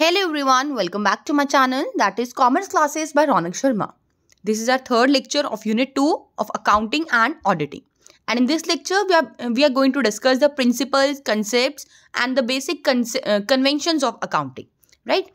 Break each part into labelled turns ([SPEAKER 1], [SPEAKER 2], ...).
[SPEAKER 1] Hello everyone, welcome back to my channel, that is Commerce Classes by Ronak Sharma. This is our third lecture of Unit 2 of Accounting and Auditing. And in this lecture, we are going to discuss the principles, concepts and the basic conventions of accounting. Right?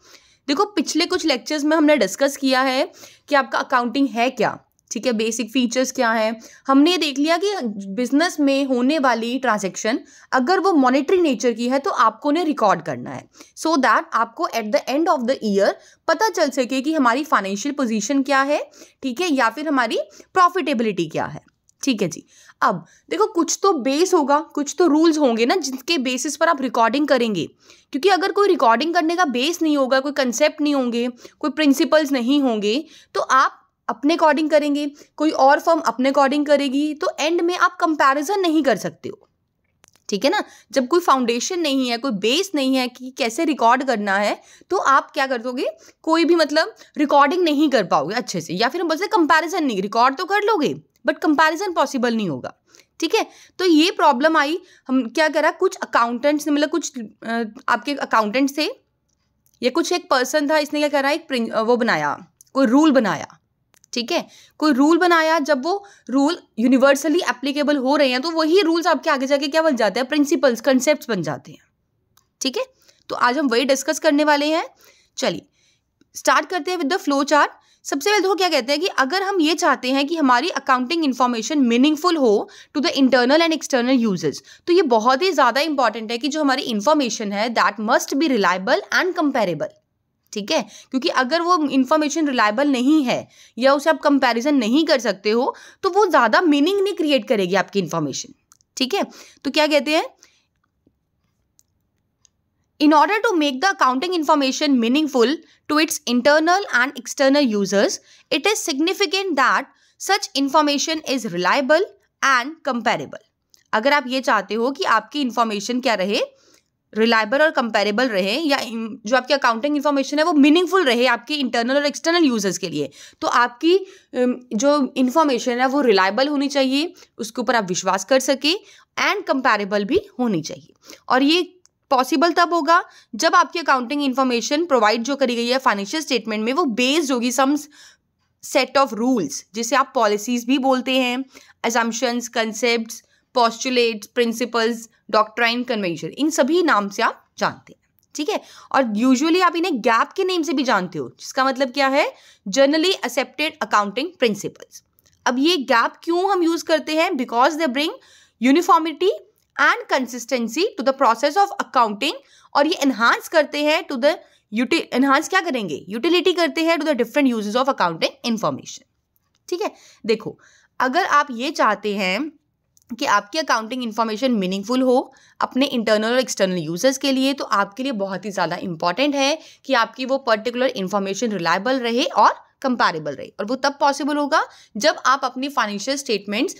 [SPEAKER 1] देखो पिछले कुछ lectures में हमने discuss किया है कि आपका accounting है क्या, ठीक है, बेसिक फीचर्स क्या हैं. हमने ये देख लिया कि बिजनेस में होने वाली ट्रांजैक्शन अगर वो मॉनेटरी नेचर की है तो आपको उन्हें रिकॉर्ड करना है सो दैट आपको at the end of the year पता चल सके कि हमारी फाइनेंशियल पोजीशन क्या है, ठीक है, या फिर हमारी प्रॉफिटेबिलिटी क्या है. ठीक है जी. अब देखो कुछ तो बेस होगा, कुछ तो रूल्स होंगे ना जिनके बेसिस पर आप रिकॉर्डिंग करेंगे, क्योंकि अगर कोई रिकॉर्डिंग करने का बेस नहीं होगा, कोई कंसेप्ट नहीं होंगे, कोई प्रिंसिपल्स नहीं होंगे, तो आप अपने अकॉर्डिंग करेंगे, कोई और फर्म अपने अकॉर्डिंग करेगी, तो एंड में आप कंपैरिजन नहीं कर सकते हो. ठीक है ना. जब कोई फाउंडेशन नहीं है, कोई बेस नहीं है कि कैसे रिकॉर्ड करना है, तो आप क्या कर दोगे, कोई भी मतलब रिकॉर्डिंग नहीं कर पाओगे अच्छे से, या फिर हम बोलते हैं कंपैरिजन नहीं, रिकॉर्ड तो कर लोगे बट कंपैरिजन पॉसिबल नहीं होगा. ठीक है. तो ये प्रॉब्लम आई. हम क्या करा, कुछ अकाउंटेंट्स ने मतलब कुछ आपके अकाउंटेंट्स थे या कुछ एक पर्सन था, इसने क्या करा, एक वो बनाया, कोई रूल बनाया. ठीक है. कोई रूल बनाया. जब वो रूल यूनिवर्सली एप्लीकेबल हो रहे हैं तो वही रूल्स आपके आगे जाके क्या बन जाते हैं, प्रिंसिपल्स, कंसेप्ट्स बन जाते हैं. ठीक है. तो आज हम वही डिस्कस करने वाले हैं. चलिए स्टार्ट करते हैं विद द फ्लो चार्ट. सबसे पहले तो क्या कहते हैं कि अगर हम ये चाहते हैं कि हमारी अकाउंटिंग इन्फॉर्मेशन मीनिंगफुल हो to the internal and external users, तो ये बहुत ही ज़्यादा इंपॉर्टेंट है कि जो हमारी इन्फॉर्मेशन है that must be reliable and comparable. ठीक है. क्योंकि अगर वो इन्फॉर्मेशन रिलायबल नहीं है या उसे आप कंपैरिजन नहीं कर सकते हो तो वो ज़्यादा मीनिंग नहीं क्रिएट करेगी आपकी इन्फॉर्मेशन. ठीक है. तो क्या कहते हैं, in order to make the accounting information meaningful to its internal and external users, it is significant that such information is reliable and comparable. अगर आप ये चाहते हो कि आपकी इंफॉर्मेशन क्या रहे, रिलायबल और कंपेरेबल रहे, या जो आपकी अकाउंटिंग इन्फॉर्मेशन है वो मीनिंगफुल रहे आपके इंटरनल और एक्सटर्नल यूजर्स के लिए, तो आपकी जो इन्फॉर्मेशन है वो रिलायबल होनी चाहिए, उसके ऊपर आप विश्वास कर सके, एंड कंपेरेबल भी होनी चाहिए. और ये पॉसिबल तब होगा जब आपकी अकाउंटिंग इन्फॉर्मेशन प्रोवाइड जो करी गई है फाइनेंशियल स्टेटमेंट में वो बेस्ड होगी सम सेट ऑफ रूल्स, जिसे आप पॉलिसीज भी बोलते हैं, assumptions, concepts, postulates, principles, doctrine, convention, इन सभी नाम से आप जानते हैं. ठीक है. और यूजुअली आप इन्हें गैप के नेम से भी जानते हो, जिसका मतलब क्या है, जनरली एक्सेप्टेड अकाउंटिंग प्रिंसिपल्स. अब ये गैप क्यों हम यूज करते हैं, because they bring uniformity and consistency to the process of accounting, और ये एनहांस करते हैं टू द एनहांस क्या करेंगे, यूटिलिटी करते हैं to the different uses of accounting information. ठीक है. देखो अगर आप ये चाहते हैं कि आपकी अकाउंटिंग इन्फॉर्मेशन मीनिंगफुल हो अपने इंटरनल और एक्सटर्नल यूजर्स के लिए, तो आपके लिए बहुत ही ज़्यादा इंपॉर्टेंट है कि आपकी वो पर्टिकुलर इन्फॉर्मेशन रिलायबल रहे और कंपैरेबल रहे. और वो तब पॉसिबल होगा जब आप अपनी फाइनेंशियल स्टेटमेंट्स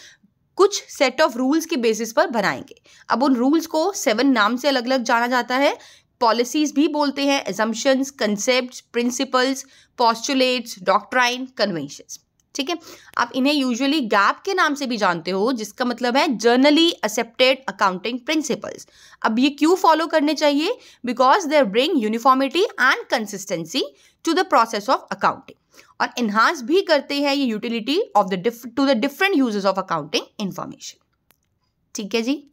[SPEAKER 1] कुछ सेट ऑफ रूल्स के बेसिस पर बनाएंगे. अब उन रूल्स को 7 नाम से अलग अलग जाना जाता है. पॉलिसीज भी बोलते हैं, assumptions, concepts, principles, postulates, doctrine, conventions. ठीक है. आप इन्हें यूजुअली गैप के नाम से भी जानते हो, जिसका मतलब है जनरली एक्सेप्टेड अकाउंटिंग प्रिंसिपल्स. अब ये क्यों फॉलो करने चाहिए, because they bring uniformity and consistency to the process of accounting, और एनहांस भी करते हैं ये utility of the to the different uses of accounting information. ठीक है जी.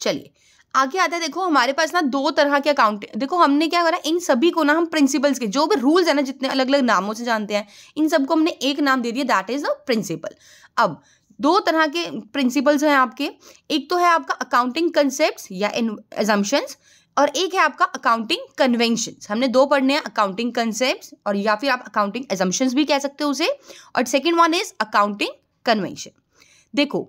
[SPEAKER 1] चलिए आगे आता है. देखो हमारे पास ना 2 तरह के अकाउंटिंग, देखो हमने क्या करा, इन सभी को ना हम प्रिंसिपल्स के जो भी रूल्स है ना, जितने अलग अलग नामों से जानते हैं, इन सबको हमने एक नाम दे दिया, दैट इज अ प्रिंसिपल. अब 2 तरह के प्रिंसिपल्स हैं आपके. एक तो है आपका अकाउंटिंग कंसेप्ट्स या असम्पशंस, और एक है आपका अकाउंटिंग कन्वेंशंस. हमने 2 पढ़ने हैं, अकाउंटिंग कंसेप्ट्स और या फिर आप अकाउंटिंग असम्पशंस भी कह सकते हो उसे, और second one is accounting convention. देखो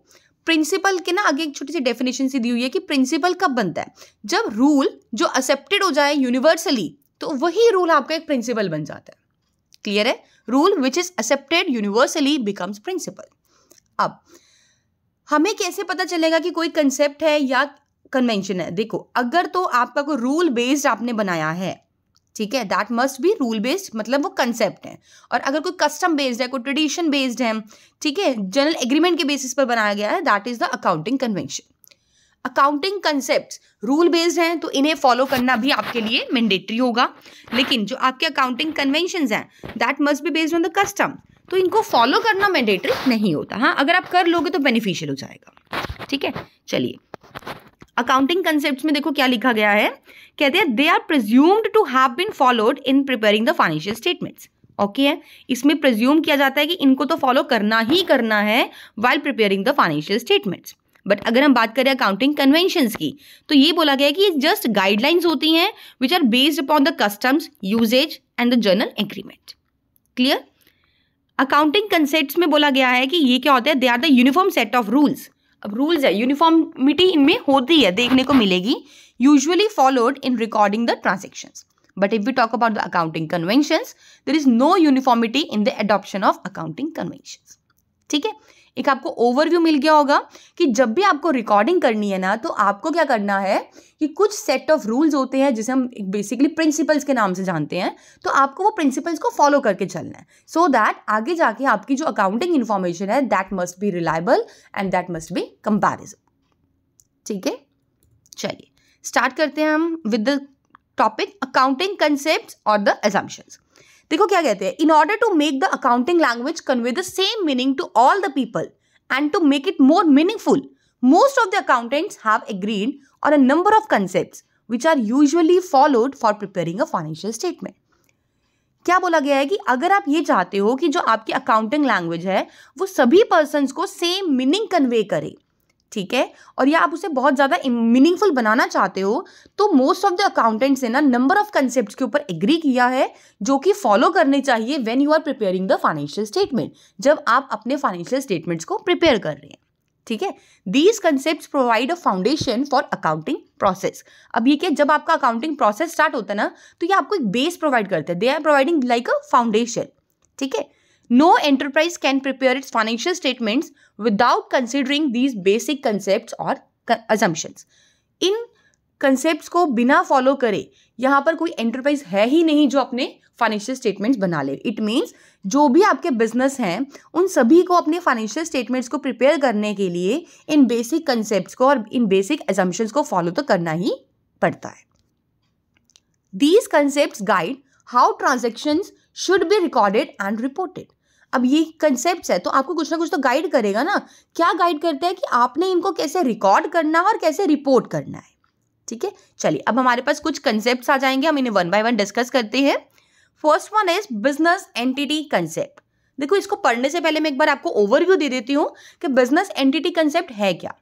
[SPEAKER 1] प्रिंसिपल के ना आगे एक छोटी सी डेफिनेशन सी दी हुई है कि प्रिंसिपल कब बनता है, जब रूल जो एक्सेप्टेड हो जाए यूनिवर्सली, तो वही रूल आपका एक प्रिंसिपल बन जाता है. क्लियर है. Rule which is accepted universally becomes principle. अब हमें कैसे पता चलेगा कि कोई कंसेप्ट है या कन्वेंशन है. देखो अगर तो आपका कोई रूल बेस्ड आपने बनाया है, ठीक है, that must B rule based, मतलब वो कंसेप्ट है. और अगर कोई कस्टम बेस्ड है, कोई ट्रेडिशन बेस्ड है, ठीक है, जनरल एग्रीमेंट के बेसिस पर बनाया गया है, that is the accounting convention. Accounting concepts rule based हैं तो इन्हें फॉलो करना भी आपके लिए मैंडेटरी होगा, लेकिन जो आपके अकाउंटिंग कन्वेंशंस हैं that must be based on the custom, तो इनको फॉलो करना मैंडेटरी नहीं होता। हाँ, अगर आप कर लोगे तो बेनिफिशियल हो जाएगा। ठीक है, चलिए अकाउंटिंग कंसेप्ट्स में देखो क्या लिखा गया है, कहते हैं they are presumed to have been followed in preparing the financial statements. Okay है, इसमें प्रिज्यूम किया जाता है कि इनको तो फॉलो करना ही करना है while preparing the financial statements. But अगर हम बात करें अकाउंटिंग कन्वेंशंस की तो ये बोला गया है कि जस्ट गाइडलाइंस होती हैं which are based upon the customs, usages and the general agreement. Clear? Accounting concepts में बोला गया है कि ये क्या होता है, they are the uniform set of rules. अब रूल्स है, यूनिफॉर्मिटी इनमें होती है, देखने को मिलेगी, usually followed in recording the transactions. But if we talk about the accounting conventions there is no uniformity in the adoption of accounting conventions. ठीक है, एक आपको ओवरव्यू मिल गया होगा कि जब भी आपको रिकॉर्डिंग करनी है ना तो आपको क्या करना है कि कुछ सेट ऑफ रूल्स होते हैं जिसे हम बेसिकली प्रिंसिपल्स के नाम से जानते हैं, तो आपको वो प्रिंसिपल्स को फॉलो करके चलना है सो दैट आगे जाके आपकी जो अकाउंटिंग इन्फॉर्मेशन है that must be reliable and that must be comparable. ठीक है, चलिए स्टार्ट करते हैं हम with the topic accounting concepts और द assumptions। देखो क्या कहते हैं, in order to make the accounting language convey the same meaning to all the people and to make it more meaningful, most of the accountants have agreed on a number of concepts which are usually followed for preparing a financial statement. क्या बोला गया है कि अगर आप ये चाहते हो कि जो आपकी अकाउंटिंग लैंग्वेज है वो सभी पर्सन्स को सेम मीनिंग कन्वे करे, ठीक है, और या आप उसे बहुत ज़्यादा मीनिंगफुल बनाना चाहते हो, तो मोस्ट ऑफ द अकाउंटेंट्स ने ना नंबर ऑफ कंसेप्ट्स के ऊपर एग्री किया है जो कि फॉलो करने चाहिए when you are preparing the financial statement, जब आप अपने फाइनेंशियल स्टेटमेंट्स को प्रिपेयर कर रहे हैं। ठीक है, these concepts provide a foundation for accounting process. अब ये क्या, जब आपका अकाउंटिंग प्रोसेस स्टार्ट होता है ना तो ये आपको एक बेस प्रोवाइड करते हैं, they are providing like a foundation. ठीक है, no enterprise can prepare its financial statements without considering these basic concepts or assumptions। In concepts को बिना फॉलो करे यहाँ पर कोई एंटरप्राइज है ही नहीं जो अपने फाइनेंशियल स्टेटमेंट्स बना ले। इट मीन्स जो भी आपके बिजनेस हैं उन सभी को अपने फाइनेंशियल स्टेटमेंट्स को प्रिपेयर करने के लिए इन बेसिक कंसेप्ट्स को और इन बेसिक assumptions को फॉलो तो करना ही पड़ता है। These concepts guide how transactions should be recorded and reported। अब ये कंसेप्ट्स है तो आपको कुछ ना कुछ तो गाइड करेगा ना। क्या गाइड करता है कि आपने इनको कैसे रिकॉर्ड करना है और कैसे रिपोर्ट करना है। ठीक है, चलिए अब हमारे पास कुछ कंसेप्ट्स आ जाएंगे, हम इन्हें वन बाय वन डिस्कस करते हैं। First one is business entity concept. देखो इसको पढ़ने से पहले मैं एक बार आपको ओवरव्यू दे देती हूँ कि बिजनेस एंटिटी कंसेप्ट है क्या।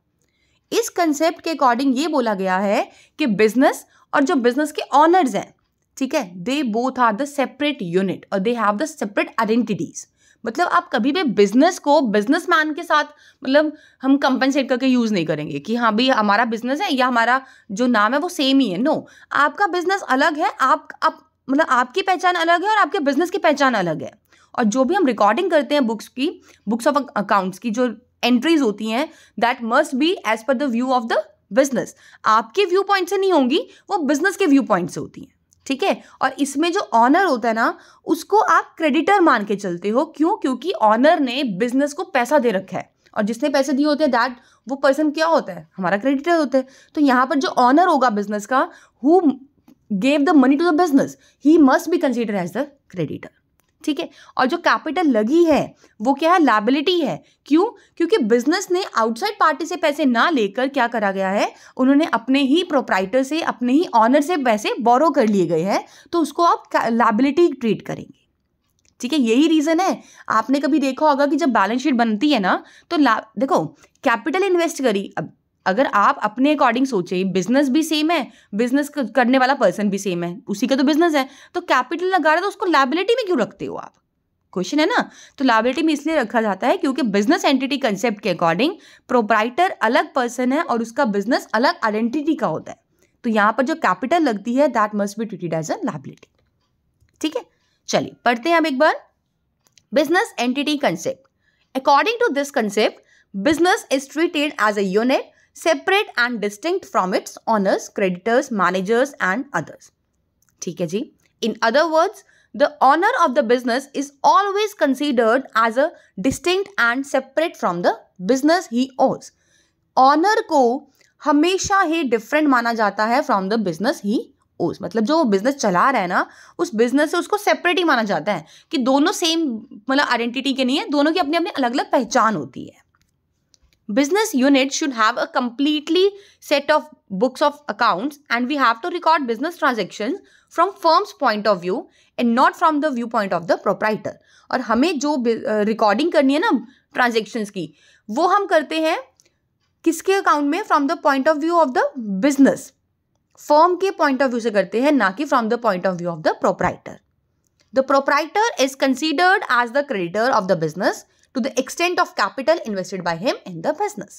[SPEAKER 1] इस कंसेप्ट के अकॉर्डिंग ये बोला गया है कि बिजनेस और जो बिजनेस के ऑनर्स हैं, ठीक है, they both are the separate unit और they have the separate identities. मतलब आप कभी भी बिजनेस को बिजनेसमैन के साथ मतलब हम कंपनसेट करके यूज नहीं करेंगे कि हाँ भाई हमारा बिजनेस है या हमारा जो नाम है वो सेम ही है। नो, आपका बिजनेस अलग है, आप मतलब आपकी पहचान अलग है और आपके बिजनेस की पहचान अलग है। और जो भी हम रिकॉर्डिंग करते हैं बुक्स ऑफ अकाउंट्स की जो एंट्रीज होती हैं that must be as per the view of the business. आपके व्यू पॉइंट से नहीं होंगी, वो बिजनेस के व्यू पॉइंट से होती हैं। ठीक है, और इसमें जो ऑनर होता है ना उसको आप क्रेडिटर मान के चलते हो। क्यों? क्योंकि ऑनर ने बिजनेस को पैसा दे रखा है और जिसने पैसे दिए होते हैं दैट वो पर्सन क्या होता है, हमारा क्रेडिटर होता है। तो यहाँ पर जो ऑनर होगा बिजनेस का, who gave the money to the business, he must be consider as the creditor. ठीक है, और जो कैपिटल लगी है वो क्या है, लायबिलिटी है। क्यों? क्योंकि बिजनेस ने आउटसाइड पार्टी से पैसे ना लेकर क्या करा गया है, उन्होंने अपने ही प्रोप्राइटर से, अपने ही ऑनर से पैसे बोरो कर लिए गए हैं, तो उसको आप लायबिलिटी ट्रीट करेंगे। ठीक है, यही रीजन है। आपने कभी देखा होगा कि जब बैलेंस शीट बनती है ना तो देखो कैपिटल इन्वेस्ट करी। अब अगर आप अपने अकॉर्डिंग सोचे, बिजनेस भी सेम है, बिजनेस करने वाला पर्सन भी सेम है, उसी का तो बिजनेस है, तो कैपिटल लगा रहे तो उसको लायबिलिटी में क्यों रखते हो आप? क्वेश्चन है ना। तो लायबिलिटी में इसलिए रखा जाता है क्योंकि बिजनेस एंटिटी कंसेप्ट के अकॉर्डिंग प्रोप्राइटर अलग पर्सन है और उसका बिजनेस अलग आइडेंटिटी का होता है। तो यहाँ पर जो कैपिटल लगती है that must be treated as a liability. ठीक है, चलिए पढ़ते हैं हम एक बार business entity concept. According to this concept, business is treated as a unit, separate and distinct from its owners, creditors, managers and others. ठीक है जी. In other words, the owner of the business is always considered as a distinct and separate from the business he owns. Owner को हमेशा ही different माना जाता है from the business ही ओज। मतलब जो बिजनेस चला रहा है ना, उस बिजनेस से उसको सेपरेट ही माना जाता है कि दोनों सेम मतलब आइडेंटिटी के नहीं है, दोनों की अपनी अपनी अलग अलग पहचान होती है। Business unit should have a completely set of books of accounts and we have to record business transactions from firm's point of view and not from the viewpoint of the proprietor। और हमें जो recording करनी है ना transactions की, वो हम करते हैं किसके अकाउंट में? From the point of view of the business, firm के पॉइंट ऑफ व्यू से करते हैं, ना कि from the point of view of the proprietor. The proprietor is considered as the creditor of the business to the extent of capital invested by him in the business।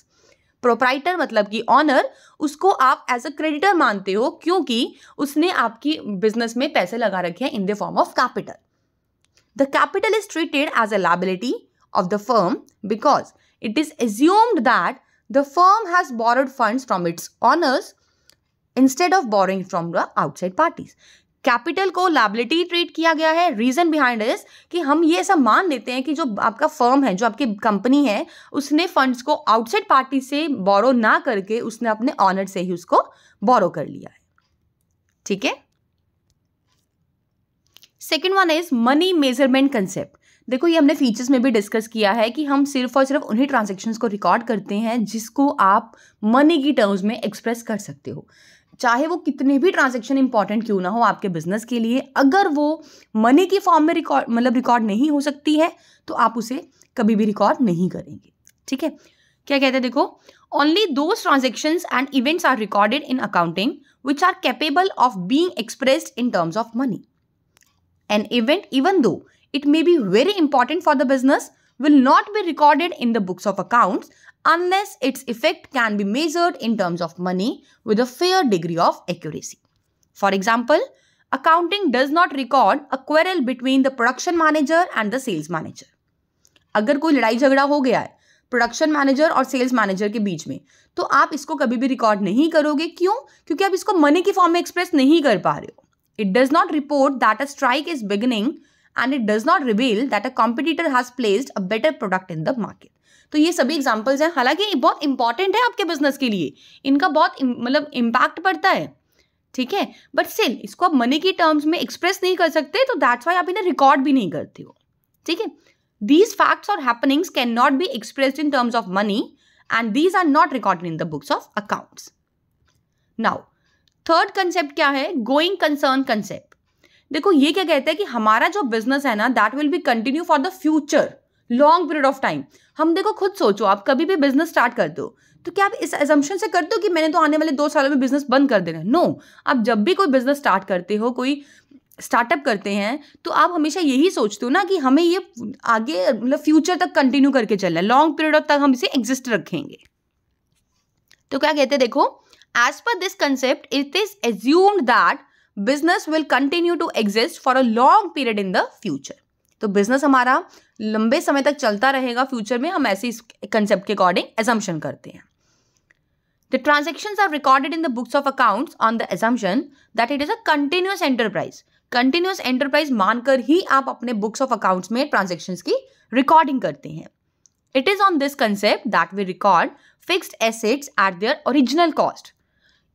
[SPEAKER 1] Proprietor मतलब कि honour, उसको आप as a creditor मानते हो क्योंकि उसने आपकी business में पैसे लगा रखे हैं in the form of capital. The capital is treated as a liability of the firm because it is assumed that the firm has borrowed funds from its owners instead of borrowing from the outside parties. Capital को liability treat किया गया है। Reason behind is कि हम ये ऐसा मान लेते हैं कि जो आपका फर्म है, जो आपकी कंपनी है, उसने फंड्स को आउटसाइड पार्टी से बोरो ना करके उसने अपने ऑनर से ही उसको बोरो कर लिया है। ठीक है। Second one is money measurement concept. देखो ये हमने फीचर्स में भी डिस्कस किया है कि हम सिर्फ और सिर्फ उन्हीं ट्रांजेक्शन्स को रिकॉर्ड करते हैं जिसको आप मनी की टर्म्स में एक्सप्रेस कर सकते हो। चाहे वो कितने भी ट्रांजैक्शन इंपॉर्टेंट क्यों ना हो आपके बिजनेस के लिए, अगर वो मनी की फॉर्म में रिकॉर्ड नहीं हो सकती है तो आप उसे कभी भी रिकॉर्ड नहीं करेंगे। ठीक है। क्या कहते हैं देखो, only those transactions and events are recorded in accounting which are capable of being expressed in terms of money. An event even though it may be very important for the business will not be recorded in the books of accounts unless its effect can be measured in terms of money with a fair degree of accuracy. For example, accounting does not record a quarrel between the production manager and the sales manager. अगर कोई लड़ाई झगड़ा हो गया है production manager और sales manager के बीच में, तो आप इसको कभी भी रिकॉर्ड नहीं करोगे। क्यों? क्योंकि आप इसको मनी की फॉर्म में एक्सप्रेस नहीं कर पा रहे हो। It does not report that a strike is beginning and it does not reveal that a competitor has placed a better product in the market। तो ये सभी एग्जांपल्स हैं, हालांकि ये बहुत इंपॉर्टेंट है आपके बिजनेस के लिए, इनका बहुत मतलब इम्पैक्ट पड़ता है। ठीक है, बट स्टिल इसको आप मनी की टर्म्स में एक्सप्रेस नहीं कर सकते, तो दैट्स वाई आप इन्हें रिकॉर्ड भी नहीं करते हो। ठीक है, दीज फैक्ट्स और happenings can not be expressed in terms of money and these are not recorded in the books of accounts. Now third concept क्या है? Going concern concept. देखो ये क्या कहता है कि हमारा जो बिजनेस है ना, that will B continue for the future long period of time. हम देखो खुद सोचो, आप कभी भी बिजनेस स्टार्ट करते हो तो क्या आप इस एजम्पशन से करते हो कि मैंने तो आने वाले 2 सालों में बिजनेस बंद कर देना है? नो, आप जब भी कोई बिजनेस स्टार्ट करते हो, कोई स्टार्टअप करते हैं, तो आप हमेशा यही सोचते हो ना कि हमें ये आगे मतलब फ्यूचर तक कंटिन्यू करके चलना है, लॉन्ग पीरियड तक हम इसे एग्जिस्ट रखेंगे। तो क्या कहते हैं देखो, as per this concept it is assumed that business will continue to exist for a long period in the future। तो बिजनेस हमारा लंबे समय तक चलता रहेगा फ्यूचर में, हम ऐसे इस कंसेप्ट के अकॉर्डिंग assumption करते हैं। The transactions are recorded in the books of accounts on the assumption that it is a continuous enterprise। continuous enterprise मानकर ही आप अपने books of accounts में transactions की recording करते हैं। It is on this concept that we record fixed assets at their original cost।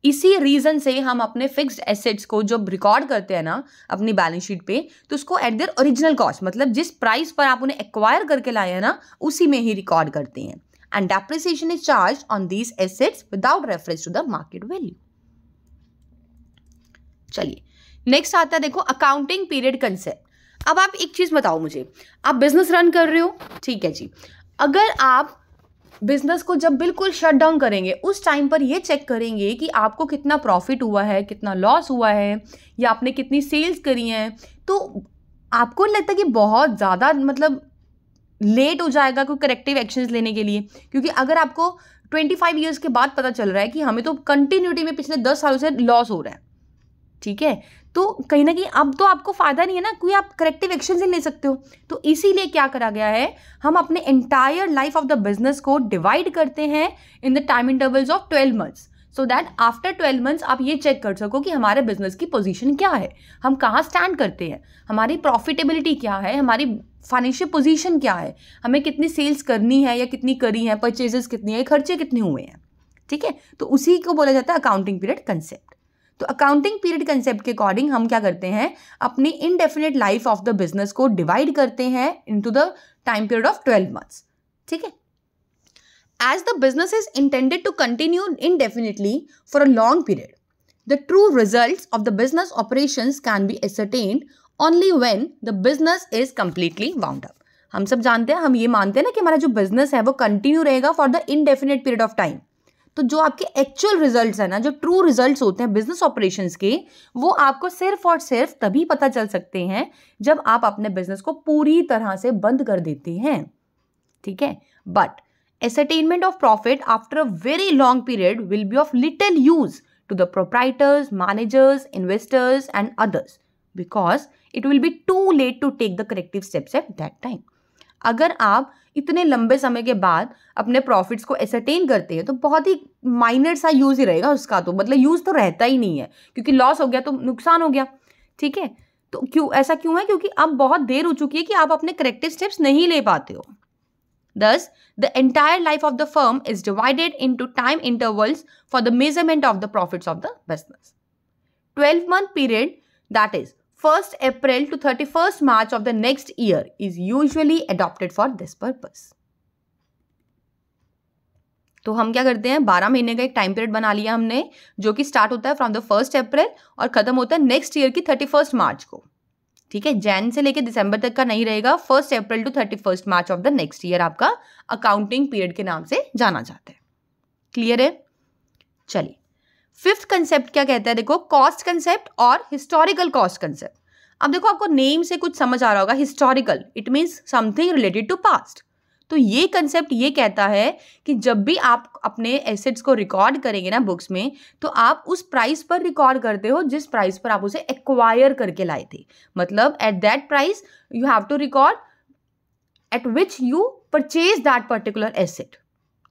[SPEAKER 1] इसी reason से हम अपने फिक्स्ड एसेट्स को जब रिकॉर्ड करते हैं ना अपनी बैलेंस शीट पे, तो उसको एट देयर ओरिजिनल कॉस्ट, मतलब जिस प्राइस पर आप उन्हें एक्वायर करके लाए हैं ना, उसी में ही रिकॉर्ड करते हैं। And depreciation is charge on these assets without reference to the market value. चलिए नेक्स्ट आता है देखो अकाउंटिंग पीरियड कंसेप्ट। अब आप एक चीज बताओ मुझे, आप बिजनेस रन कर रहे हो, ठीक है जी, अगर आप बिजनेस को जब बिल्कुल शट डाउन करेंगे, उस टाइम पर ये चेक करेंगे कि आपको कितना प्रॉफिट हुआ है, कितना लॉस हुआ है, या आपने कितनी सेल्स करी हैं, तो आपको लगता है कि बहुत ज़्यादा मतलब लेट हो जाएगा कोई करेक्टिव एक्शंस लेने के लिए। क्योंकि अगर आपको 25 ईयर्स के बाद पता चल रहा है कि हमें तो कंटिन्यूटी में पिछले 10 सालों से लॉस हो रहा है, ठीक है, तो कहीं ना कहीं अब तो आपको फायदा नहीं है ना, कोई आप करेक्टिव एक्शन ही ले सकते हो। तो इसीलिए क्या करा गया है, हम अपने entire life of the business को डिवाइड करते हैं in the time intervals of 12 months, so that after 12 months आप ये चेक कर सको कि हमारे बिजनेस की पोजीशन क्या है, हम कहाँ स्टैंड करते हैं, हमारी प्रॉफिटेबिलिटी क्या है, हमारी फाइनेंशियल पोजीशन क्या है, हमें कितनी सेल्स करनी है या कितनी करी है, परचेजेस कितनी है, खर्चे कितने हुए हैं। ठीक है, तो उसी को बोला जाता है अकाउंटिंग पीरियड कंसेप्ट। तो अकाउंटिंग पीरियड कंसेप्ट के अकॉर्डिंग हम क्या करते हैं, अपनी indefinite life of the business को डिवाइड करते हैं into the time period of 12 months. ठीक है, as the business is intended to continue indefinitely for a long period, the true results of the business operations can be ascertained only when the business is completely wound up। हम सब जानते हैं, हम ये मानते हैं ना कि हमारा जो बिजनेस है वो कंटिन्यू रहेगा for the indefinite period of time. तो जो आपके एक्चुअल रिजल्ट्स है ना, जो ट्रू रिजल्ट्स होते हैं बिजनेस ऑपरेशंस के, वो आपको सिर्फ और सिर्फ तभी पता चल सकते हैं जब आप अपने बिजनेस को पूरी तरह से बंद कर देते हैं। ठीक है, but ascertainment of profit after a very long period will be of little use to the proprietors, managers, investors and others because it will be too late to take the corrective steps at that time। अगर आप इतने लंबे समय के बाद अपने profits को ascertain करते हैं तो बहुत ही माइनर सा यूज ही रहेगा उसका, तो मतलब यूज तो रहता ही नहीं है, क्योंकि लॉस हो गया तो नुकसान हो गया। ठीक है, तो ऐसा क्यों है, क्योंकि अब बहुत देर हो चुकी है कि आप अपने करेक्टिव स्टेप्स नहीं ले पाते हो। Thus, the entire life of the firm is divided into time intervals for the measurement of the profits of the business. 12-month period, that is 1st April to 31st March of the next year, is usually adopted for this purpose. तो हम क्या करते हैं, 12 महीने का एक time period बना लिया हमने, जो कि स्टार्ट होता है फ्रॉम द 1st अप्रैल और खत्म होता है नेक्स्ट ईयर की 31st मार्च को। ठीक है, जैन से लेके दिसंबर तक का नहीं रहेगा, 1st April to 31st March of the next year आपका अकाउंटिंग पीरियड के नाम से जाना जाता है। क्लियर है? चलिए, 5th कंसेप्ट क्या कहता है, देखो, कॉस्ट कंसेप्ट और हिस्टोरिकल कॉस्ट कंसेप्ट। अब देखो, आपको नेम से कुछ समझ आ रहा होगा, historical it means something related to past. तो ये कंसेप्ट ये कहता है कि जब भी आप अपने एसेट्स को रिकॉर्ड करेंगे ना बुक्स में, तो आप उस प्राइस पर रिकॉर्ड करते हो जिस प्राइस पर आप उसे एक्वायर करके लाए थे। मतलब at that price you have to record at which you purchase that particular asset.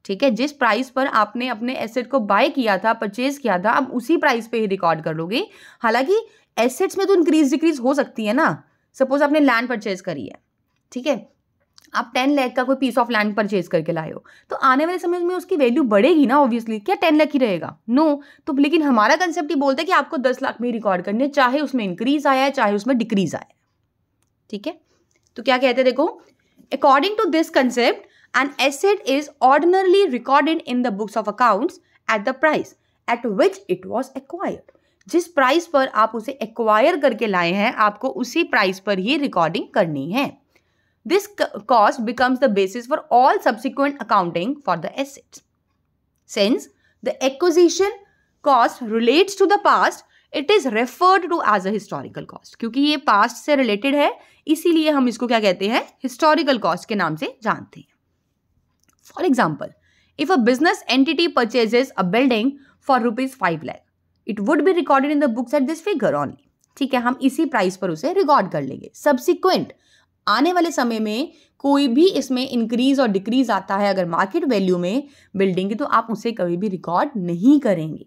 [SPEAKER 1] ठीक है, जिस प्राइस पर आपने अपने एसेट को बाय किया था, परचेज किया था, आप उसी प्राइस पे ही रिकॉर्ड कर लोगे। हालांकि एसेट्स में तो इंक्रीज डिक्रीज हो सकती है ना। सपोज आपने लैंड परचेज करी है, ठीक है, आप 10 लाख का कोई पीस ऑफ लैंड परचेज करके लाए हो, तो आने वाले समय में उसकी वैल्यू बढ़ेगी ना, ऑब्वियसली। क्या 10 लाख ही रहेगा? नो। तो लेकिन हमारा कंसेप्ट ही बोलता है कि आपको 10 लाख में ही रिकॉर्ड करनी है, चाहे उसमें इंक्रीज आया है चाहे उसमें डिक्रीज आया है। ठीक है, तो क्या कहते हैं, देखो, according to this concept an asset is ordinarily recorded in the books of accounts at the price at which it was acquired. जिस प्राइस पर आप उसे एक्वायर करके लाए हैं, आपको उसी प्राइस पर ही रिकॉर्डिंग करनी है। This cost becomes the basis for all subsequent accounting for the assets. Since the acquisition cost relates to the past, it is referred to as a historical cost. क्योंकि ये past से related है, इसीलिए हम इसको क्या कहते हैं, historical cost के नाम से जानते हैं। For example, if a business entity purchases a building for ₹5 lakh, it would be recorded in the books at this figure only. ठीक है, हम इसी प्राइस पर उसे रिकॉर्ड कर लेंगे। Subsequent आने वाले समय में कोई भी इसमें इंक्रीज और डिक्रीज आता है अगर मार्केट वैल्यू में बिल्डिंग की, तो आप उसे कभी भी रिकॉर्ड नहीं करेंगे।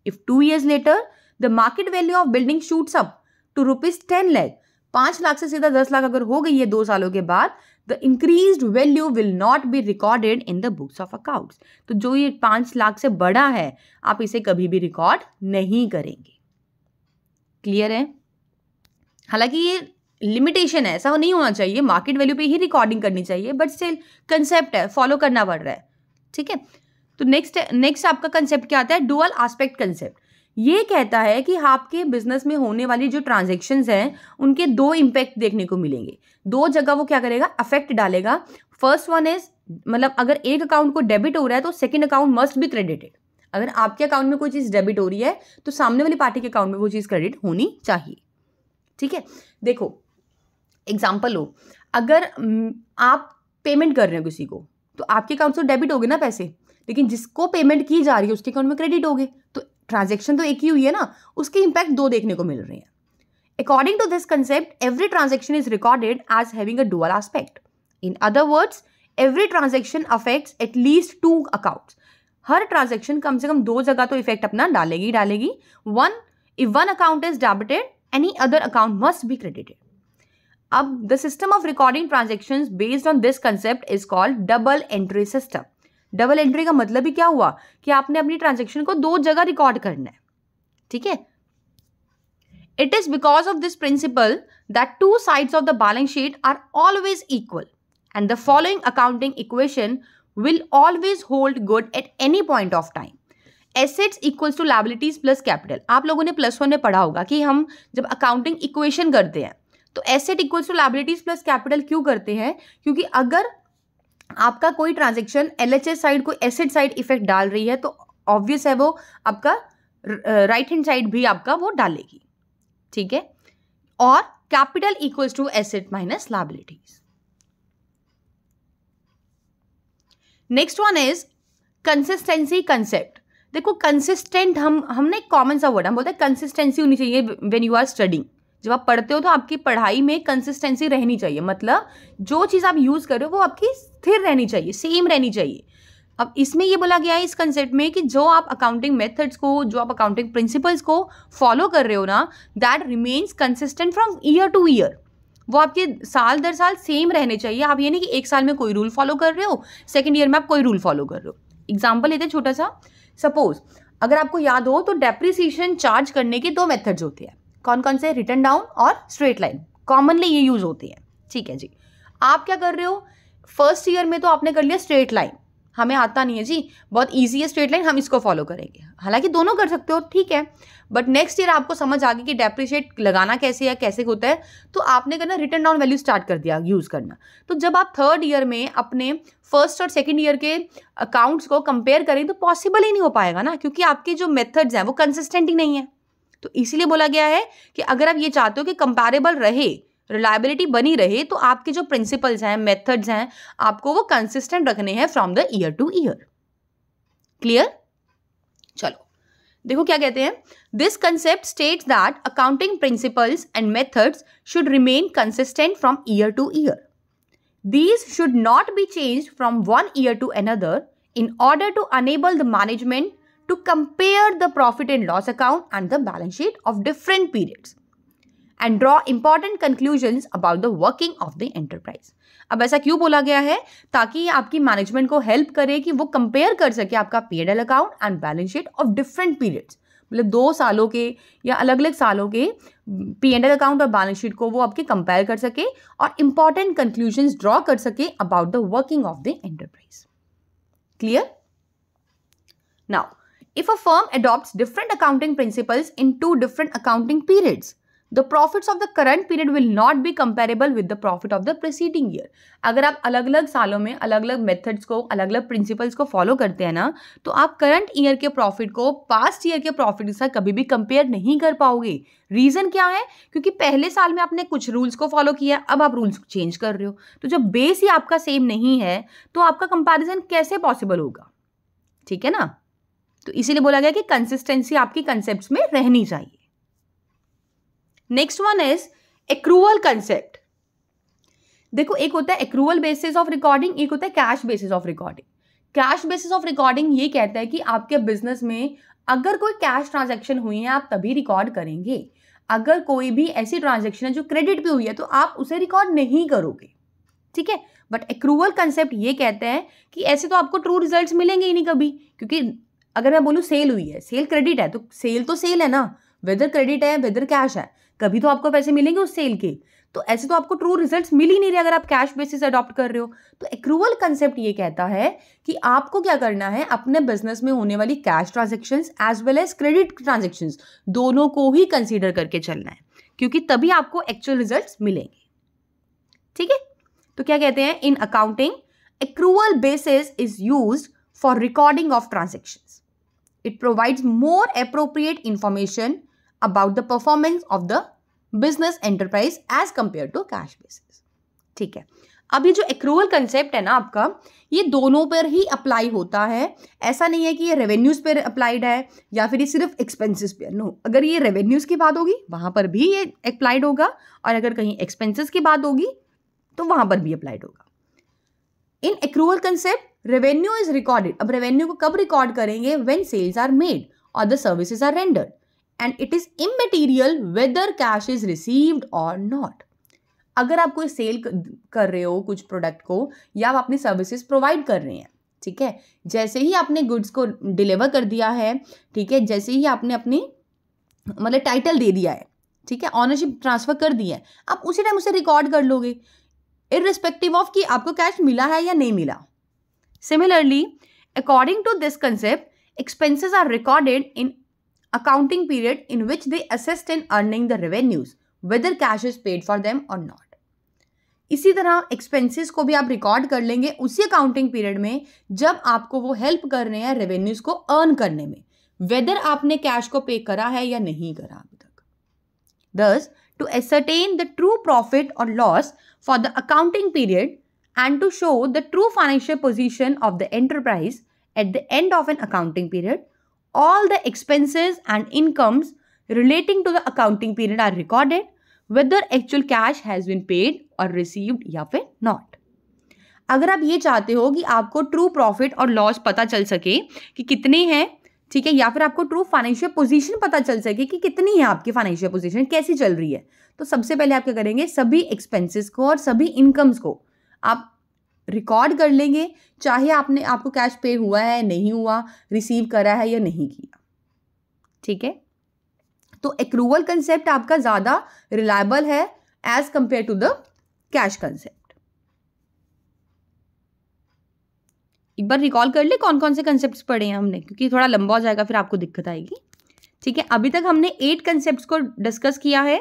[SPEAKER 1] If 2 years later the market value of building shoots up to ₹10 lakh, 5 lakh से सीधा 10 लाख अगर हो गई है 2 सालों के बाद, the increased value will not be recorded in the books of accounts. तो जो ये 5 लाख से बड़ा है, आप इसे कभी भी रिकॉर्ड नहीं करेंगे। क्लियर है? हालांकि ये लिमिटेशन है, ऐसा नहीं होना चाहिए, मार्केट वैल्यू पे ही रिकॉर्डिंग करनी चाहिए, बट स्टिल कंसेप्ट है, फॉलो करना पड़ रहा है। ठीक है, तो नेक्स्ट आपका कंसेप्ट क्या आता है, डुअल एस्पेक्ट कंसेप्ट। ये कहता है कि आपके बिजनेस में होने वाली जो ट्रांजेक्शन्स हैं उनके 2 इम्पैक्ट देखने को मिलेंगे। 2 जगह वो क्या करेगा, अफेक्ट डालेगा। फर्स्ट वन इज, मतलब अगर एक अकाउंट को डेबिट हो रहा है तो second account must be credited. अगर आपके अकाउंट में कोई चीज़ डेबिट हो रही है तो सामने वाली पार्टी के अकाउंट में वो चीज़ क्रेडिट होनी चाहिए। ठीक है, देखो एग्जाम्पल लो, अगर आप पेमेंट कर रहे हो किसी को, तो आपके अकाउंट से डेबिट हो गए ना पैसे, लेकिन जिसको पेमेंट की जा रही है उसके अकाउंट में क्रेडिट हो गए, तो ट्रांजैक्शन तो एक ही हुई है ना, उसके इंपैक्ट 2 देखने को मिल रहे हैं। According to this concept, every transaction is recorded as having a dual aspect. In other words, every transaction affects at least 2 accounts. हर ट्रांजैक्शन कम से कम 2 जगह तो इफेक्ट अपना डालेगी। If one account is debited, any other account must be credited. अब the system of recording transactions based on this concept is called double entry system. Double entry का मतलब ही क्या हुआ कि आपने अपनी ट्रांजेक्शन को 2 जगह रिकॉर्ड करना है, ठीक है। It is because of this principle that 2 sides of the balance sheet are always equal and the following accounting equation will always hold good at any point of time. Assets equals to liabilities plus capital. आप लोगों ने +1 में पढ़ा होगा कि हम जब accounting equation करते हैं तो asset equals to liabilities plus capital क्यों करते हैं? क्योंकि अगर आपका कोई ट्रांजेक्शन एलएचएस साइड को एसेट साइड इफेक्ट डाल रही है तो ऑब्वियस है वो आपका राइट हैंड साइड भी आपका वो डालेगी, ठीक है। और capital equals to asset minus liabilities. Next one is consistency concept. देखो कंसिस्टेंट हमने एक कॉमन सा वर्ड हम बोलते हैं कंसिस्टेंसी होनी चाहिए व्हेन यू आर स्टडिंग। जब आप पढ़ते हो तो आपकी पढ़ाई में कंसिस्टेंसी रहनी चाहिए, मतलब जो चीज़ आप यूज़ कर रहे हो वो आपकी स्थिर रहनी चाहिए, सेम रहनी चाहिए। अब इसमें ये बोला गया है इस कंसेप्ट में कि जो आप अकाउंटिंग मेथड्स को, जो आप अकाउंटिंग प्रिंसिपल्स को फॉलो कर रहे हो ना, that remains consistent from year two year. वो आपके साल दर साल सेम रहने चाहिए। आप ये नहीं कि एक साल में कोई रूल फॉलो कर रहे हो, सेकेंड ईयर में आप कोई रूल फॉलो कर रहे हो। एग्जाम्पल लेते हैं छोटा सा। सपोज अगर आपको याद हो तो डेप्रिसिएशन चार्ज करने के 2 मेथड्स होते हैं। कौन कौन से? रिटर्न डाउन और स्ट्रेट लाइन। कॉमनली ये यूज होती है, ठीक है जी। आप क्या कर रहे हो, फर्स्ट ईयर में तो आपने कर लिया स्ट्रेट लाइन, हमें आता नहीं है जी, बहुत ईजी है स्ट्रेट लाइन, हम इसको फॉलो करेंगे। हालांकि दोनों कर सकते हो, ठीक है, बट नेक्स्ट ईयर आपको समझ आ गई कि डेप्रिशिएट लगाना कैसे है, कैसे होता है, तो आपने करना रिटर्न डाउन वैल्यू स्टार्ट कर दिया यूज करना। तो जब आप थर्ड ईयर में अपने फर्स्ट और सेकेंड ईयर के अकाउंट्स को कंपेयर करें तो पॉसिबल ही नहीं हो पाएगा ना, क्योंकि आपके जो मेथड्स हैं वो कंसिस्टेंट ही नहीं है। तो इसीलिए बोला गया है कि अगर आप ये चाहते हो कि कंपैरेबल रहे, रिलायबिलिटी बनी रहे, तो आपके जो प्रिंसिपल्स हैं, मेथड्स हैं, आपको वो कंसिस्टेंट रखने हैं from the year two year. Clear? चलो देखो क्या कहते हैं। This concept states that accounting principles and methods should remain consistent from year two year. These should not be changed from one year to another in order to enable the management to compare the profit and loss account and the balance sheet of different periods and draw important conclusions about the working of the enterprise. अब ऐसा क्यों बोला गया है? ताकि आपकी management को help करे कि वो कंपेयर कर सके आपका P&L account and balance sheet of different periods, मतलब 2 सालों के या अलग अलग सालों के P&L अकाउंट और बैलेंस शीट को वो आपके कंपेयर कर सके और इंपॉर्टेंट कंक्लूजन्स ड्रॉ कर सके about the working of the enterprise. Clear? Now if a firm adopts different accounting principles in 2 different accounting periods, the profits of the current period will not be comparable with the profit of the preceding year. अगर आप अलग अलग सालों में अलग अलग methods को, अलग अलग प्रिंसिपल्स को फॉलो करते हैं ना, तो आप करंट ईयर के प्रॉफिट को पास्ट ईयर के प्रॉफिट के साथ कभी भी कंपेयर नहीं कर पाओगे. रीजन क्या है? क्योंकि पहले साल में आपने कुछ रूल्स को फॉलो किया, अब आप रूल्स चेंज कर रहे हो, तो जब बेस ही आपका सेम नहीं है तो आपका कंपैरिजन कैसे पॉसिबल होगा? ठीक है ना. तो इसीलिए बोला गया कि कंसिस्टेंसी आपकी कंसेप्ट्स में रहनी चाहिए. Next one is accrual concept. देखो एक होता है एक्रूअल बेसिस ऑफ रिकॉर्डिंग, एक होता है cash basis of recording. Cash basis of recording ये कहता है कि आपके बिजनेस में अगर कोई कैश ट्रांजैक्शन हुई है आप तभी रिकॉर्ड करेंगे. अगर कोई भी ऐसी ट्रांजैक्शन है जो क्रेडिट पे हुई है तो आप उसे रिकॉर्ड नहीं करोगे. ठीक है. बट एक्रूअल कंसेप्ट ये कहते हैं कि ऐसे तो आपको ट्रू रिजल्ट्स मिलेंगे ही नहीं कभी, क्योंकि अगर मैं बोलूँ सेल हुई है, सेल क्रेडिट है, तो सेल है ना, वेदर क्रेडिट है वेदर कैश है, कभी तो आपको पैसे मिलेंगे उस सेल के. तो ऐसे तो आपको ट्रू रिजल्ट्स मिल ही नहीं रहे अगर आप कैश बेसिस अडॉप्ट कर रहे हो. तो एक्रूअल कंसेप्ट ये कहता है कि आपको क्या करना है, अपने बिजनेस में होने वाली cash transactions as well as credit transactions दोनों को ही कंसीडर करके चलना है, क्योंकि तभी आपको एक्चुअल रिजल्ट्स मिलेंगे. ठीक है. तो क्या कहते हैं, in accounting accrual basis is used for recording of transactions. It provides more appropriate information about the performance of the business enterprise as compared to cash basis. ठीक है. अब ये जो एक्रूअल कंसेप्ट है ना आपका, ये दोनों पर ही अप्लाई होता है. ऐसा नहीं है कि ये रेवेन्यूज पर अप्लाइड है या फिर ये सिर्फ एक्सपेंसेस पे. नो, अगर ये रेवेन्यूज की बात होगी वहां पर भी ये अप्लाइड होगा, और अगर कहीं एक्सपेंसेस की बात होगी तो वहां पर भी अप्लाइड होगा. In accrual concept revenue is recorded. अब रेवेन्यू को कब रिकॉर्ड करेंगे? व्हेन सेल्स आर मेड और the services are rendered and it is immaterial whether cash is received और नॉट. अगर आप कोई सेल कर रहे हो कुछ प्रोडक्ट को या आप अपनी सर्विसेज प्रोवाइड कर रहे हैं, ठीक है, जैसे ही आपने गुड्स को डिलीवर कर दिया है, ठीक है, जैसे ही आपने अपनी मतलब टाइटल दे दिया है, ठीक है, ऑनरशिप ट्रांसफर कर दी है, आप उसी टाइम उसे रिकॉर्ड कर लोगे इररिस्पेक्टिव ऑफ कि आपको कैश मिला है या नहीं मिला. Similarly, according to this concept, expenses are recorded in accounting period in which they assist in earning the revenues, whether cash is paid for them or not. इसी तरह एक्सपेंसेस को भी आप रिकॉर्ड कर लेंगे उसी अकाउंटिंग पीरियड में जब आपको वो हेल्प कर रहे हैं रेवेन्यूज को अर्न करने में, वेदर आपने कैश को पे करा है या नहीं करा अभी तक. Thus, to ascertain the true profit or loss for the accounting period and to show the true financial position of the enterprise at the end of an accounting period, all the expenses and incomes relating to the accounting period are recorded, whether actual cash has been paid or received या फिर not. अगर आप ये चाहते हो कि आपको true profit और लॉस पता चल सके कि कितने हैं, ठीक है, या फिर आपको ट्रू फाइनेंशियल पोजीशन पता चल सके कि कितनी है आपकी फाइनेंशियल पोजीशन, कैसी चल रही है, तो सबसे पहले आप क्या करेंगे, सभी एक्सपेंसेस को और सभी इनकम्स को आप रिकॉर्ड कर लेंगे, चाहे आपको कैश पे हुआ है, नहीं हुआ, रिसीव करा है या नहीं किया. ठीक है, तो एक्रूवल कंसेप्ट आपका ज्यादा रिलायबल है as compare to the cash concept. एक बार रिकॉल कर ले कौन कौन से कंसेप्ट्स पढ़े हैं हमने, क्योंकि थोड़ा लंबा हो जाएगा फिर आपको दिक्कत आएगी. ठीक है, अभी तक हमने 8 कंसेप्ट्स को डिस्कस किया है.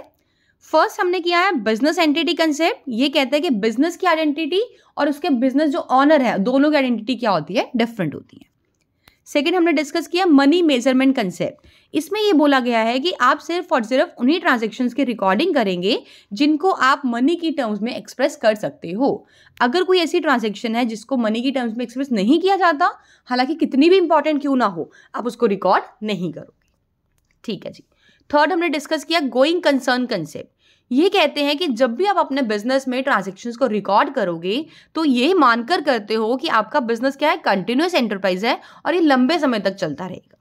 [SPEAKER 1] फर्स्ट हमने किया है बिजनेस एंटिटी कंसेप्ट. ये कहता है कि बिजनेस की आइडेंटिटी और उसके बिजनेस जो ऑनर है दोनों की आइडेंटिटी क्या होती है, डिफरेंट होती है. सेकंड हमने डिस्कस किया मनी मेजरमेंट कंसेप्ट. इसमें ये बोला गया है कि आप सिर्फ और सिर्फ उन्हीं ट्रांजैक्शंस की रिकॉर्डिंग करेंगे जिनको आप मनी की टर्म्स में एक्सप्रेस कर सकते हो. अगर कोई ऐसी ट्रांजैक्शन है जिसको मनी की टर्म्स में एक्सप्रेस नहीं किया जाता, हालांकि कितनी भी इंपॉर्टेंट क्यों ना हो, आप उसको रिकॉर्ड नहीं करोगे. ठीक है जी. थर्ड हमने डिस्कस किया गोइंग कंसर्न कंसेप्ट. ये कहते हैं कि जब भी आप अपने बिजनेस में ट्रांजैक्शंस को रिकॉर्ड करोगे तो ये मानकर करते हो कि आपका बिजनेस क्या है, कंटिन्यूअस एंटरप्राइज है और ये लंबे समय तक चलता रहेगा.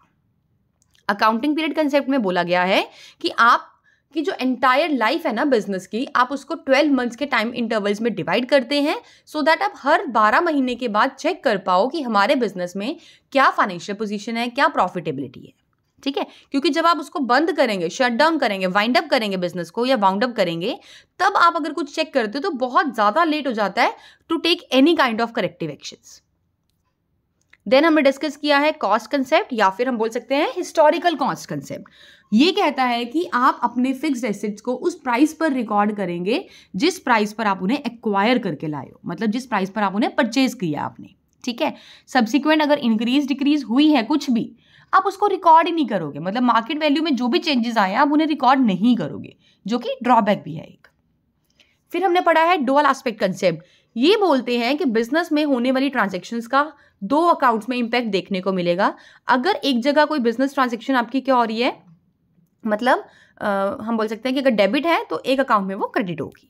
[SPEAKER 1] अकाउंटिंग पीरियड कंसेप्ट में बोला गया है कि आपकी जो एंटायर लाइफ है ना बिजनेस की, आप उसको 12 मंथ्स के टाइम इंटरवल्स में डिवाइड करते हैं सो दैट आप हर 12 महीने के बाद चेक कर पाओ कि हमारे बिजनेस में क्या फाइनेंशियल पोजीशन है, क्या प्रॉफिटेबिलिटी है. ठीक है, क्योंकि जब आप उसको बंद करेंगे, शट डाउन करेंगे, वाइंड अप करेंगे बिजनेस को या वाउंड अप करेंगे, तब आप अगर कुछ चेक करते हो तो बहुत ज्यादा लेट हो जाता है to take any kind of corrective actions. Then हमने डिस्कस किया है कॉस्ट कंसेप्ट या फिर हम बोल सकते हैं हिस्टोरिकल कॉस्ट कंसेप्ट. ये कहता है कि आप अपने फिक्स्ड एसेट्स को उस प्राइस पर रिकॉर्ड करेंगे जिस प्राइस पर आप उन्हें एक्वायर करके लाए हो, मतलब जिस प्राइस पर आप उन्हें परचेज किया आपने. ठीक है, सब्सिक्वेंट अगर इंक्रीज डिक्रीज हुई है कुछ भी, आप उसको रिकॉर्ड ही नहीं करोगे, मतलब मार्केट वैल्यू में जो भी चेंजेस आए आप उन्हें रिकॉर्ड नहीं करोगे, जो कि ड्रॉबैक भी है एक. फिर हमने पढ़ा है डुअल एस्पेक्ट कंसेप्ट. ये बोलते हैं कि बिजनेस में होने वाली ट्रांजैक्शंस का 2 अकाउंट्स में इंपैक्ट देखने को मिलेगा. अगर एक जगह कोई बिजनेस ट्रांजैक्शन आपकी क्या हो रही है, मतलब हम बोल सकते हैं कि अगर डेबिट है तो एक अकाउंट में वो क्रेडिट होगी.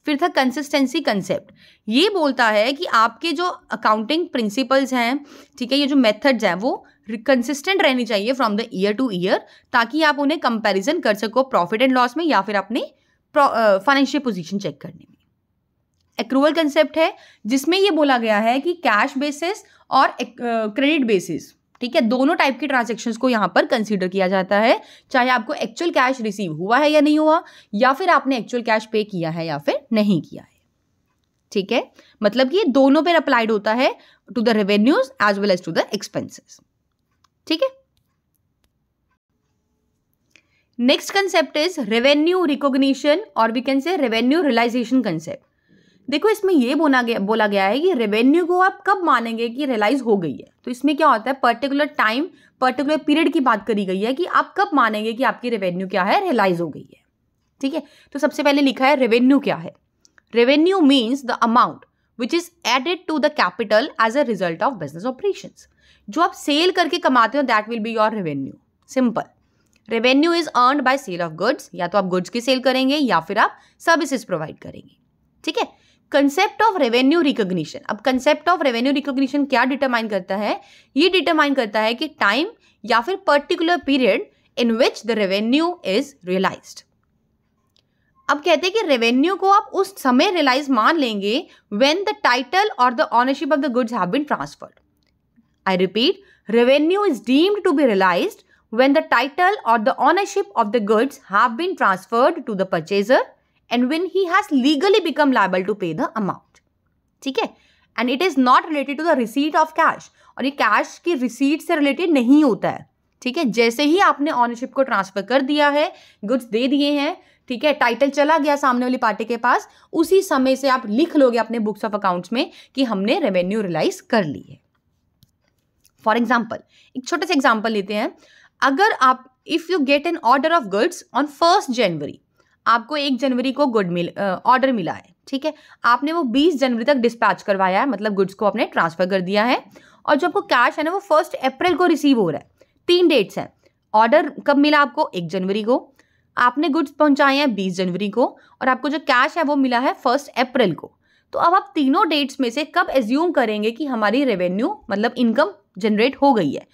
[SPEAKER 1] फिर था कंसिस्टेंसी कंसेप्ट. ये बोलता है कि आपके जो अकाउंटिंग प्रिंसिपल्स हैं, ठीक है, ये जो मेथड्स हैं वो कंसिस्टेंट रहनी चाहिए from the year two year, ताकि आप उन्हें कंपैरिजन कर सको प्रॉफिट एंड लॉस में या फिर अपने फाइनेंशियल पोजीशन चेक करने में. एक्रूवल कंसेप्ट है जिसमें ये बोला गया है कि कैश बेसिस और क्रेडिट बेसिस, ठीक है, दोनों टाइप की ट्रांजैक्शंस को यहाँ पर कंसीडर किया जाता है, चाहे आपको एक्चुअल कैश रिसीव हुआ है या नहीं हुआ, या फिर आपने एक्चुअल कैश पे किया है या फिर नहीं किया है. ठीक है, मतलब कि ये दोनों पर अप्लाइड होता है to the revenues as well as to the expenses. ठीक है, next concept is revenue recognition और we can say revenue realization concept. देखो इसमें ये बोला गया है कि रेवेन्यू को आप कब मानेंगे कि रियलाइज हो गई है. तो इसमें क्या होता है, पर्टिकुलर टाइम पर्टिकुलर पीरियड की बात करी गई है कि आप कब मानेंगे कि आपकी रेवेन्यू क्या है, रियलाइज हो गई है. ठीक है, तो सबसे पहले लिखा है रेवेन्यू क्या है. Revenue means the amount which is added to the capital as a result of business operations. जो आप सेल करके कमाते हो that will be your revenue. Simple. Revenue is earned by sale of goods, या तो आप गुड्स की cell करेंगे या फिर आप सर्विसेज प्रोवाइड करेंगे. ठीक है, कंसेप्ट ऑफ रेवेन्यू रिकॉग्निशन. अब कंसेप्ट ऑफ रेवेन्यू रिकॉग्निशन क्या डिटरमाइन करता है, ये डिटरमाइन करता है कि टाइम या फिर particular period in which the revenue is realised. अब कहते हैं कि रेवेन्यू को आप उस समय रियलाइज मान लेंगे व्हेन द टाइटल और the ownership of the goods have been transferred. I repeat, revenue is deemed to be realised when the title or the ownership of the goods have been transferred to the purchaser and when he has legally become liable to pay the amount. ठीक है, and it is not related to the receipt of cash. और ये cash की receipt से related नहीं होता है. ठीक है, जैसे ही आपने ऑनरशिप को ट्रांसफर कर दिया है, गुड्स दे दिए हैं, ठीक है, टाइटल चला गया सामने वाली पार्टी के पास, उसी समय से आप लिख लोगे अपने बुक्स ऑफ अकाउंट्स में कि हमने रेवेन्यू रियलाइज कर ली है. फॉर एग्जाम्पल, एक छोटा सा एग्जाम्पल लेते हैं. अगर आप if you get an order of goods on 1 जनवरी, आपको 1 जनवरी को ऑर्डर मिला है. ठीक है, आपने वो 20 जनवरी तक डिस्पैच करवाया है, मतलब गुड्स को आपने ट्रांसफर कर दिया है, और जो आपको कैश है ना वो 1 अप्रैल को रिसीव हो रहा है. 3 डेट्स हैं. ऑर्डर कब मिला आपको? 1 जनवरी को. आपने गुड्स पहुंचाए हैं 20 जनवरी को, और आपको जो कैश है वो मिला है 1 अप्रैल को. तो अब आप तीनों डेट्स में से कब एज्यूम करेंगे कि हमारी रेवेन्यू मतलब इनकम जनरेट हो गई है?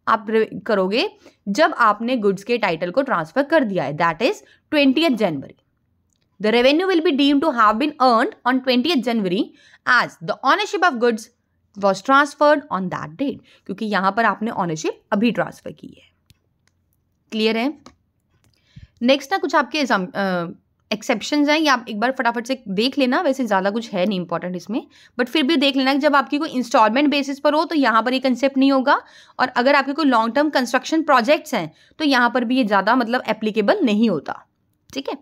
[SPEAKER 1] आप करोगे जब आपने गुड्स के टाइटल को ट्रांसफर कर दिया है, that is 20th January. The revenue will be deemed to have been earned on 20th January as the ownership of goods was transferred on that date, क्योंकि यहां पर आपने ऑनरशिप अभी ट्रांसफर की है. क्लियर है? नेक्स्ट ना कुछ आपके एक्सेप्शंस हैं, या आप एक बार फटाफट से देख लेना. वैसे ज़्यादा कुछ है नहीं इंपॉर्टेंट इसमें, बट फिर भी देख लेना कि जब आपकी कोई इंस्टॉलमेंट बेसिस पर हो तो यहाँ पर ये कंसेप्ट नहीं होगा, और अगर आपके कोई लॉन्ग टर्म कंस्ट्रक्शन प्रोजेक्ट्स हैं तो यहाँ पर भी ये ज़्यादा मतलब एप्लीकेबल नहीं होता. ठीक है,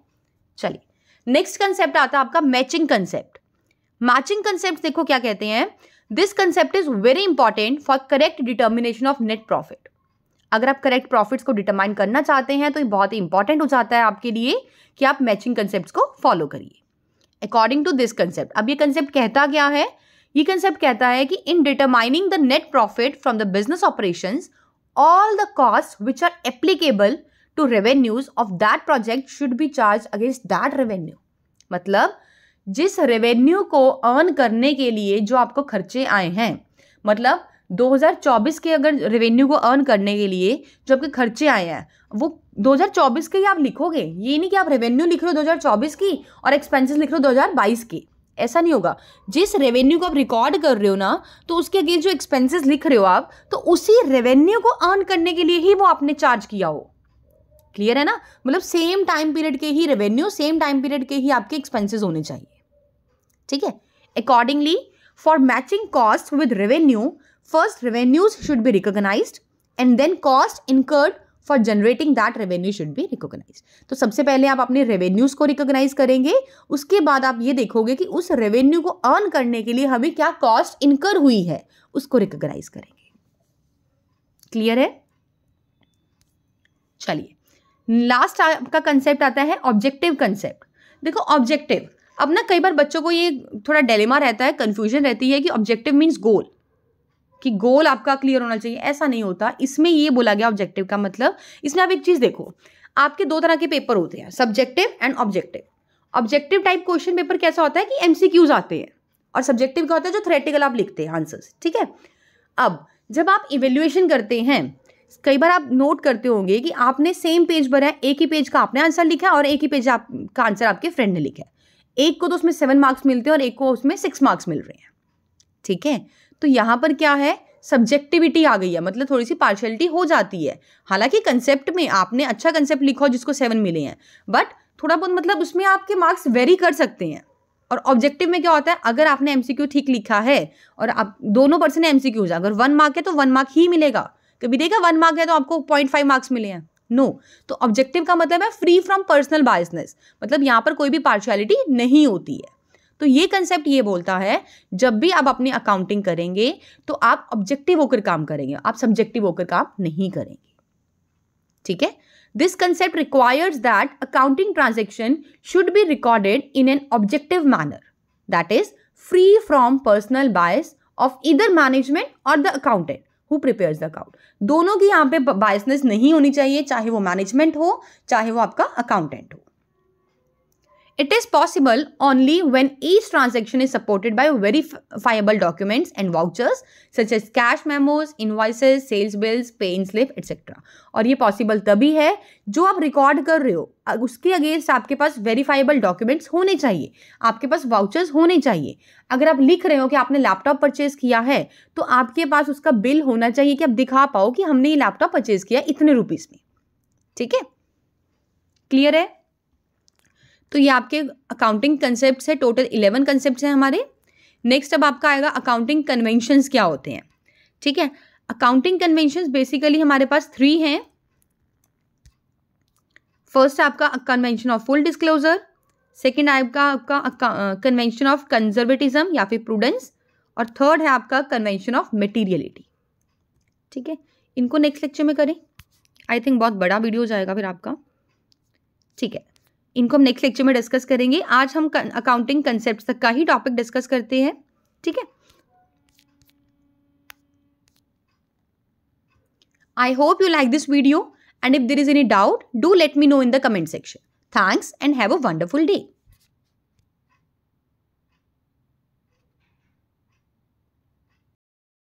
[SPEAKER 1] चलिए नेक्स्ट कंसेप्ट आता है आपका मैचिंग कंसेप्ट. मैचिंग कंसेप्ट देखो क्या कहते हैं. This concept is very important for correct determination of net profit. अगर आप करेक्ट प्रॉफिट्स को डिटरमाइन करना चाहते हैं तो ये बहुत ही इंपॉर्टेंट हो जाता है आपके लिए कि आप मैचिंग कंसेप्ट्स को फॉलो करिए. अकॉर्डिंग टू दिस कंसेप्ट, अब ये कंसेप्ट कहता क्या है? ये कंसेप्ट कहता है कि in determining the net profit from the business operations, all the cost which are applicable to revenues of that project should be charge against that revenue. मतलब जिस रेवेन्यू को अर्न करने के लिए जो आपको खर्चे आए हैं, मतलब 2024 के अगर रेवेन्यू को अर्न करने के लिए जो आपके खर्चे आए हैं वो 2024 के ही आप लिखोगे. ये नहीं कि आप रेवेन्यू लिख रहे हो 2024 की और एक्सपेंसेस लिख रहे हो 2022 के. ऐसा नहीं होगा. जिस रेवेन्यू को आप रिकॉर्ड कर रहे हो ना, तो उसके अगेंस्ट जो एक्सपेंसेस लिख रहे हो आप, तो उसी रेवेन्यू को अर्न करने के लिए ही वो आपने चार्ज किया हो. क्लियर है ना? मतलब सेम टाइम पीरियड के ही रेवेन्यू, सेम टाइम पीरियड के ही आपके एक्सपेंसेस होने चाहिए. ठीक है. Accordingly for matching cost with revenue, first revenues should be recognized and then cost incurred for generating that revenue should be recognized. तो सबसे पहले आप अपने रेवेन्यूज को रिकॉग्नाइज करेंगे, उसके बाद आप ये देखोगे कि उस रेवेन्यू को अर्न करने के लिए हमें क्या कॉस्ट इनकर हुई है, उसको रिकॉग्नाइज करेंगे. क्लियर है? चलिए लास्ट आपका कंसेप्ट आता है ऑब्जेक्टिव कंसेप्ट. देखो ऑब्जेक्टिव, अब ना कई बार बच्चों को ये थोड़ा डिलेमा रहता है, कंफ्यूजन रहती है कि ऑब्जेक्टिव मीन्स गोल, कि गोल आपका क्लियर होना चाहिए. ऐसा नहीं होता. इसमें ये बोला गया ऑब्जेक्टिव का मतलब, इसमें आप एक चीज देखो, आपके 2 तरह के पेपर होते हैं, subjective and objective. Objective type question paper कैसा होता है कि एमसीक्यूज आते हैं, और सब्जेक्टिव क्या होता है जो थ्योरेटिकल आप लिखते हैं आंसर्स. ठीक है. अब जब आप इवेल्युएशन करते हैं, कई बार आप नोट करते होंगे कि आपने सेम पेज भरा है, एक ही पेज का आपने आंसर लिखा है और एक ही पेज का आंसर आपके फ्रेंड ने लिखा है. एक को तो उसमें 7 मार्क्स मिलते हैं और एक को उसमें 6 मार्क्स मिल रहे हैं. ठीक है. तो यहाँ पर क्या है, सब्जेक्टिविटी आ गई है, मतलब थोड़ी सी पार्शियलिटी हो जाती है. हालांकि कंसेप्ट में आपने अच्छा कंसेप्ट लिखा हो जिसको 7 मिले हैं, बट थोड़ा बहुत मतलब उसमें आपके मार्क्स वेरी कर सकते हैं. और ऑब्जेक्टिव में क्या होता है, अगर आपने एमसीक्यू ठीक लिखा है और आप दोनों पर्सन एमसीक्यूज, अगर 1 मार्क है तो 1 मार्क ही मिलेगा. कभी देखा 1 मार्क है तो आपको 0.5 मार्क्स मिले हैं? नो. तो ऑब्जेक्टिव का मतलब है फ्री फ्रॉम पर्सनल बायसनेस, मतलब यहाँ पर कोई भी पार्शियलिटी नहीं होती है. तो ये कंसेप्ट ये बोलता है जब भी आप अपनी अकाउंटिंग करेंगे तो आप ऑब्जेक्टिव होकर काम करेंगे, आप सब्जेक्टिव होकर काम नहीं करेंगे. ठीक है. This concept requires that accounting transaction should be recorded in an objective manner, that is free from personal bias of either management और the accountant who prepares the account. दोनों की यहाँ पे बायसनेस नहीं होनी चाहिए, चाहे वो मैनेजमेंट हो चाहे वो आपका अकाउंटेंट हो. It is possible only when each transaction is supported by verifiable documents and vouchers such as cash memos, invoices, sales bills, pay-in slip, etc. और ये पॉसिबल तभी है जो आप रिकॉर्ड कर रहे हो उसके अगेंस्ट आपके पास वेरीफाइबल डॉक्यूमेंट्स होने चाहिए, आपके पास वाउचर्स होने चाहिए. अगर आप लिख रहे हो कि आपने लैपटॉप परचेज किया है तो आपके पास उसका बिल होना चाहिए कि आप दिखा पाओ कि हमने ये लैपटॉप परचेज किया इतने रुपीस में. ठीक है, क्लियर है? तो ये आपके अकाउंटिंग कंसेप्ट्स है. टोटल 11 कंसेप्ट्स हैं हमारे. नेक्स्ट अब आपका आएगा अकाउंटिंग कन्वेंशंस क्या होते हैं. ठीक है, अकाउंटिंग कन्वेंशंस बेसिकली हमारे पास 3 हैं. फर्स्ट आपका convention of full disclosure, second आपका कन्वेंशन ऑफ कंजर्वेटिज्म या फिर प्रूडेंस, और थर्ड है आपका कन्वेंशन ऑफ मटेरियलिटी. ठीक है, इनको नेक्स्ट लेक्चर में करें. आई थिंक बहुत बड़ा वीडियो जाएगा फिर आपका. ठीक है, इनको हम नेक्स्ट लेक्चर में डिस्कस करेंगे. आज हम अकाउंटिंग कंसेप्ट तक का ही टॉपिक डिस्कस करते हैं. ठीक है, I hope you like this video and if there is any doubt, do let me know in the comment section. Thanks and have a wonderful day.